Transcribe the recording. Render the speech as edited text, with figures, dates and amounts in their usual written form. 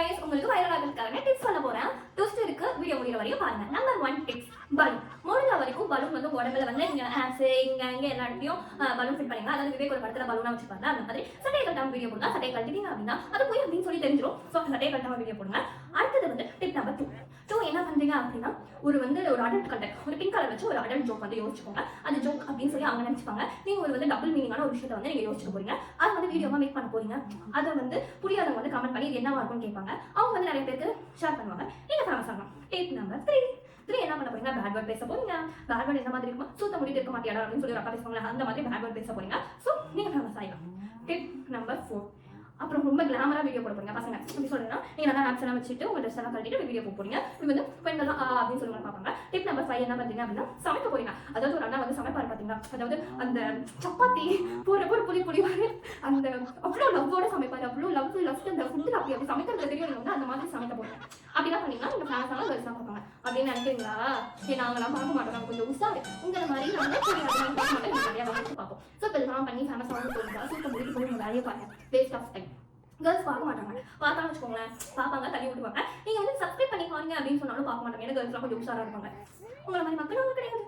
Guys உங்களுக்கு viral ஆகிறதுக்கான tips சொல்ல போறேன். ட்விஸ்ட் இருக்கு. வீடியோ முடியற வரையும் பாருங்க. Number 1 tips balloon. முடிஞ்ச வரைக்கும் பலூன் வந்து உடம்புல வந்து இங்க ஹேர்ஸ் இங்க எல்லா இடத்தையும் பலூன் ஃபிட் பண்ணுங்க. அதாவது விவேக் ஒரு படத்துல பலூனா வச்சிருப்பாங்க. அந்த மாதிரி சட்டையை கட்டாம வீடியோ போடுங்க. சட்டையை கட்டிட்டீங்க அப்படின்னா அது போய் அப்படின்னு சொல்லி தெரிஞ்சிடும். ஸோ சட்டையை கட்டாம வீடியோ போடுங்க. அடுத்தது வந்து டிப் நம்பர் 2 என்ன பண்றீங்க அப்படின்னா ஒரு அடல்ட் கண்டென்ட் ஒரு பிங்க் கலர் வச்சு ஒரு அடல்ட் ஜோக் வந்து யோசிச்சுக்கோங்க. அது ஜோக் அப்படின்னு சொல்லி அவங்க நினைச்சுப்பாங்க. நீங்க ஒரு டபுள் மீனிங்கான ஒரு விஷயத்தை வந்து நீங்க யோசிச்சுக்க போறீங்க. அது வந்து வீடியோவா மேக் பண்ண போறீங்க. அதை வந்து புரியாதவங்க வந்து கமெண்ட் பண்ணி இது என்னவா இருக்கும்னு கேட்பாங்க. அவங்க வந்து நிறைய பேருக்கு ஷேர் பண்ணுவாங்க. நீங்க ஃபேமஸ் ஆகலாம். டிப் நம்பர் 3 என்ன பண்ண போறீங்க? பேட் வேர்ட் பேச போறீங்க. பேட் வேர்ட் என்ன மாதிரி இருக்கும்? சூத்த முடிட்டு இருக்க மாட்டியாடா அப்படின்னு சொல்லி ஒரு அக்கா பேசுவாங்க. அந்த மாதிரி பேட் வேர்ட் பேச போறீங்க. ஸோ நீங்க ஃபேமஸ் ஆகலாம். டிப் நம்பர் 4 அப்புறம் ரொம்ப கிளாமரா வீடியோ போட போறீங்க. பசங்க எப்படி சொல்றீங்கன்னா நீங்க நல்லா ஆப்ஸ் எல்லாம் வச்சுட்டு உங்க ட்ரெஸ் எல்லாம் கட்டிட்டு வீடியோ போட போறீங்க. இது வந்து பெண்கள் அப்படின்னு சொல்லுவாங்க பார்ப்பாங்க. டிப் நம்பர் 5 என்ன பண்றீங்க அப்படின்னா சமைக்க போறீங்க. அதாவது ஒரு அண்ணா வந்து சமைப்பாரு பாத்தீங்களா? அதாவது அந்த சப்பாத்தி போற புளி அந்த அவ்வளோ லவ்வோட சமைப்பாரு. அவ்வளோ லவ் அந்த ஃபுட்டு அப்படி சமைக்கிறது தெரியும். நீங்க வந்து அந்த மாதிரி சமைக்க போறீங்க. அப்படிலாம் பண்ணீங்கன்னா நீங்க ஃபேமஸ் ஆனா கேர்ள்ஸ் தான் பார்ப்பாங்க அப்படின்னு நினைக்கிறீங்களா? நாங்களாம் பார்க்க மாட்டோம். நாங்கள் கொஞ்சம் உஷாரு. உங்களை மாதிரி நாங்கள் நிறைய வந்து பார்ப்போம். ஸோ இப்போ இதெல்லாம் பண்ணி ஃபேமஸ் ஆகணும் சொல்லுங்க. ஸோ இப்போ முடிவு போய் வேலையை பாருங்க. Waste of time. கேர்ள்ஸ் பார்க்க மாட்டாங்க. பார்த்தாலும் வச்சுக்கோங்களேன் பார்ப்பாங்க தள்ளி விட்டுவாங்க. நீங்க வந்து சப்ஸ்கிரைப் பண்ணி பாருங்க அப்படின்னு சொன்னாலும் பார்க்க மாட்டாங்க. ஏன்னா கேர்ள்ஸ்லாம் கொஞ்சம் உஷாரா இருப்பாங்க. உங்களை மாதிரி மக்கள் அவங்க கிடையாது.